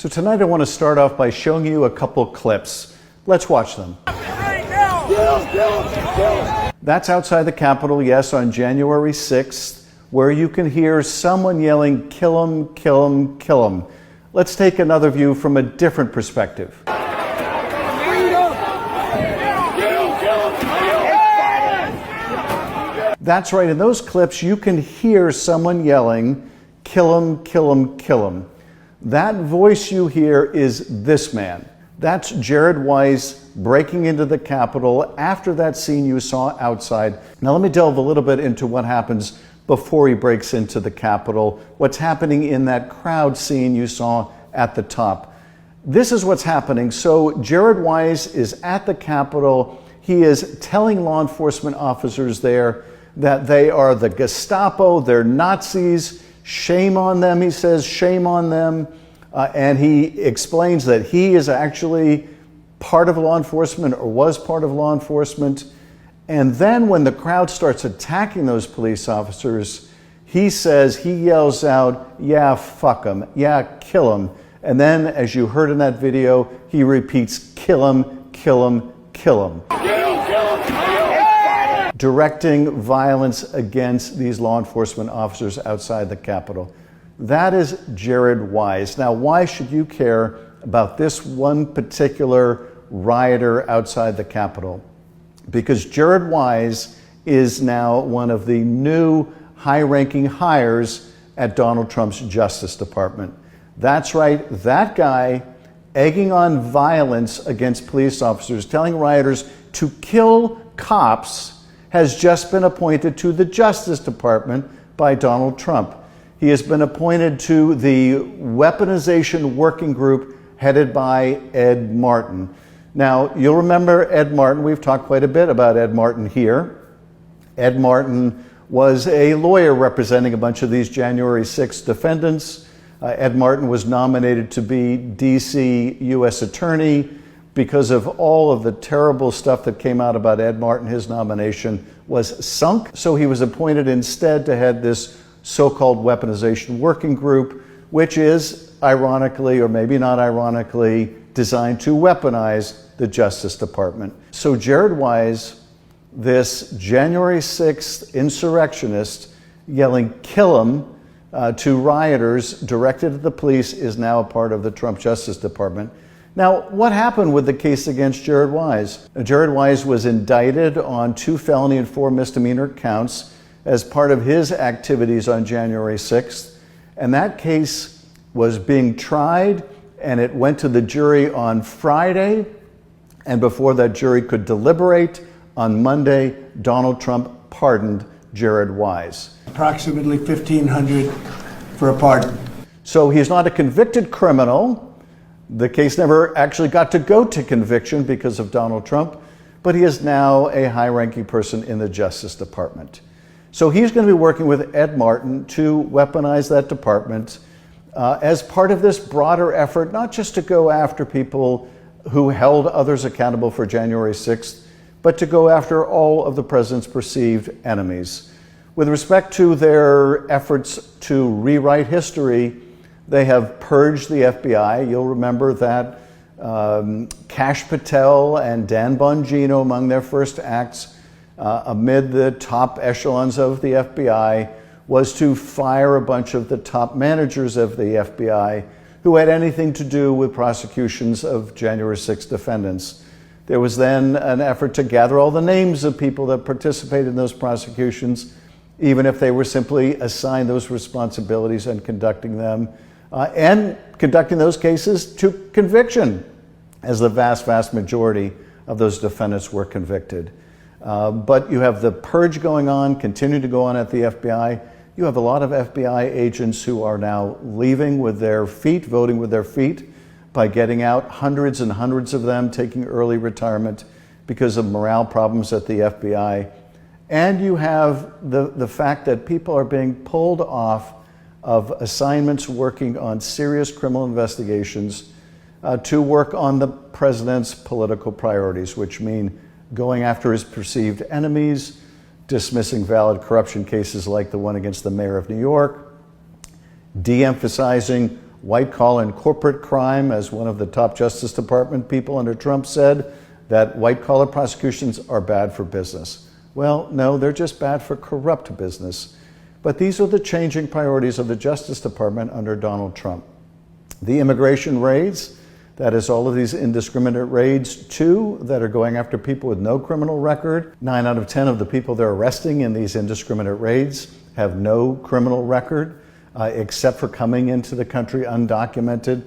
So tonight I want to start off by showing you a couple clips. Let's watch them. That's outside the Capitol, yes, on January 6th, where you can hear someone yelling, "Kill him, kill him, kill him." Let's take another view from a different perspective. That's right, in those clips you can hear someone yelling, "Kill him, kill him, kill him." That voice you hear is this man. That's Jared Wise breaking into the Capitol after that scene you saw outside. Now let me delve a little bit into what happens before he breaks into the Capitol, what's happening in that crowd scene you saw at the top. This is what's happening. So Jared Wise is at the Capitol. He is telling law enforcement officers there that they are the Gestapo, they're Nazis, shame on them, he says, shame on them. And he explains that he is actually part of law enforcement or was part of law enforcement. And then when the crowd starts attacking those police officers, he yells out, "Yeah, fuck them, yeah, kill them." And then, as you heard in that video, he repeats, "Kill him, kill him, kill him." Directing violence against these law enforcement officers outside the Capitol. That is Jared Wise. Now, why should you care about this one particular rioter outside the Capitol? Because Jared Wise is now one of the new high-ranking hires at Donald Trump's Justice Department. That's right, that guy egging on violence against police officers, telling rioters to kill cops, has just been appointed to the Justice Department by Donald Trump. He has been appointed to the weaponization working group headed by Ed Martin. Now, you'll remember Ed Martin. We've talked quite a bit about Ed Martin here. Ed Martin was a lawyer representing a bunch of these January 6th defendants. Ed Martin was nominated to be DC U.S. Attorney. Because of all of the terrible stuff that came out about Ed Martin, his nomination was sunk. So he was appointed instead to head this so-called weaponization working group, which is, ironically, or maybe not ironically, designed to weaponize the Justice Department. So Jared Wise, this January 6th insurrectionist yelling, "Kill him," to rioters directed at the police, is now a part of the Trump Justice Department. Now, what happened with the case against Jared Wise? Jared Wise was indicted on 2 felony and 4 misdemeanor counts as part of his activities on January 6th. And that case was being tried, and it went to the jury on Friday. And before that jury could deliberate, on Monday, Donald Trump pardoned Jared Wise. Approximately $1,500 for a pardon. So he's not a convicted criminal. The case never actually got to go to conviction because of Donald Trump, but he is now a high-ranking person in the Justice Department. So he's going to be working with Ed Martin to weaponize that department as part of this broader effort, not just to go after people who held others accountable for January 6th, but to go after all of the president's perceived enemies. With respect to their efforts to rewrite history, they have purged the FBI. You'll remember that Kash Patel and Dan Bongino, among their first acts amid the top echelons of the FBI, was to fire a bunch of the top managers of the FBI who had anything to do with prosecutions of January 6th defendants. There was then an effort to gather all the names of people that participated in those prosecutions, even if they were simply assigned those responsibilities and conducting them. And conducting those cases to conviction, as the vast, vast majority of those defendants were convicted. But you have the purge going on, continue to go on at the FBI. You have a lot of FBI agents who are now leaving with their feet, voting with their feet, by getting out, hundreds and hundreds of them taking early retirement because of morale problems at the FBI. And you have the fact that people are being pulled off of assignments working on serious criminal investigations to work on the president's political priorities, which mean going after his perceived enemies, dismissing valid corruption cases like the one against the mayor of New York, de-emphasizing white-collar and corporate crime, as one of the top Justice Department people under Trump said, that white-collar prosecutions are bad for business. Well, no, they're just bad for corrupt business. But these are the changing priorities of the Justice Department under Donald Trump. The immigration raids, that is all of these indiscriminate raids, 2 that are going after people with no criminal record. 9 out of 10 of the people they're arresting in these indiscriminate raids have no criminal record, except for coming into the country undocumented.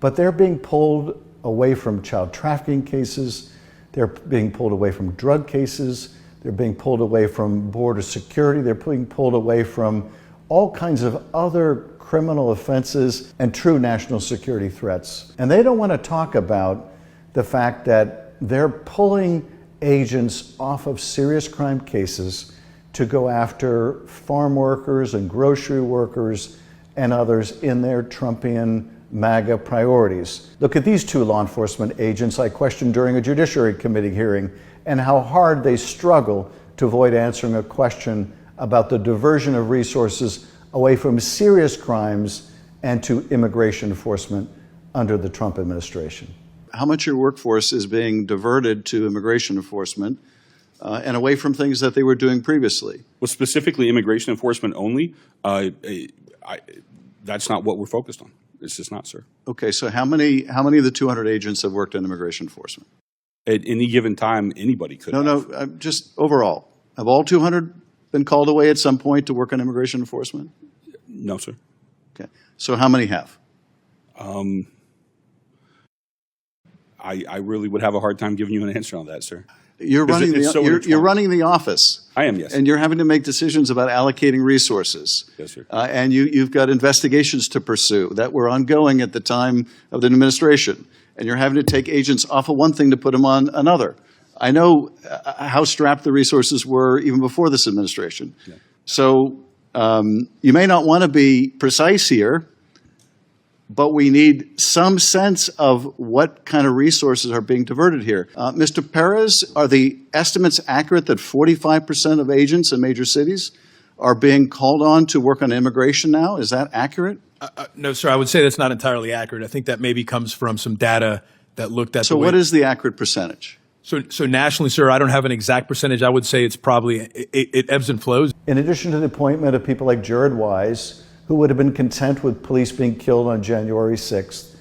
But they're being pulled away from child trafficking cases. They're being pulled away from drug cases. They're being pulled away from border security. They're being pulled away from all kinds of other criminal offenses and true national security threats. And they don't want to talk about the fact that they're pulling agents off of serious crime cases to go after farm workers and grocery workers and others in their Trumpian MAGA priorities. Look at these 2 law enforcement agents I questioned during a Judiciary Committee hearing, and how hard they struggle to avoid answering a question about the diversion of resources away from serious crimes and to immigration enforcement under the Trump administration. How much of your workforce is being diverted to immigration enforcement and away from things that they were doing previously? Well, specifically immigration enforcement only, that's not what we're focused on. It's just not, sir. Okay, so how many of the 200 agents have worked in immigration enforcement? At any given time, anybody could have. No, just overall. Have all 200 been called away at some point to work on immigration enforcement? No, sir. Okay, so how many have? I really would have a hard time giving you an answer on that, sir. You're running the office. I am, yes. And you're having to make decisions about allocating resources. Yes, sir. And you've got investigations to pursue that were ongoing at the time of the administration. And you're having to take agents off of one thing to put them on another. I know how strapped the resources were even before this administration. Yeah. So you may not want to be precise here, but we need some sense of what kind of resources are being diverted here. Mr. Perez, are the estimates accurate that 45% of agents in major cities are being called on to work on immigration now? Is that accurate? No, sir. I would say that's not entirely accurate. I think that maybe comes from some data that looked at. So what is the accurate percentage? So nationally, sir, I don't have an exact percentage. I would say it's probably, it ebbs and flows. In addition to the appointment of people like Jared Wise, who would have been content with police being killed on January 6th,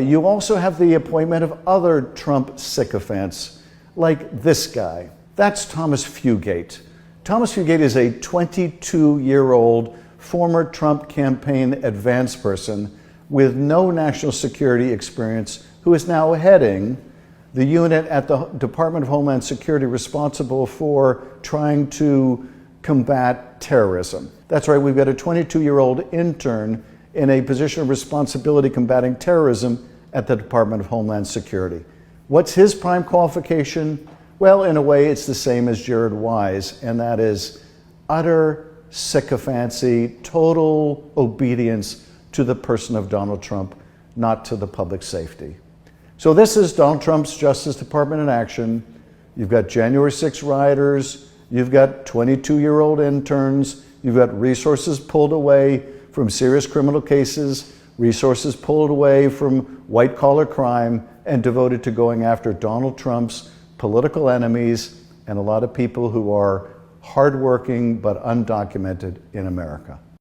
you also have the appointment of other Trump sycophants, like this guy. That's Thomas Fugate. Thomas Fugate is a 22-year-old former Trump campaign advance person with no national security experience, who is now heading the unit at the Department of Homeland Security responsible for trying to combat terrorism. That's right, we've got a 22-year-old intern in a position of responsibility combating terrorism at the Department of Homeland Security. What's his prime qualification? Well, in a way, it's the same as Jared Wise, and that is utter sycophancy, total obedience to the person of Donald Trump, not to the public safety. So this is Donald Trump's Justice Department in action. You've got January 6 rioters, you've got 22-year-old interns, you've got resources pulled away from serious criminal cases, resources pulled away from white-collar crime, and devoted to going after Donald Trump's political enemies and a lot of people who are hardworking but undocumented in America.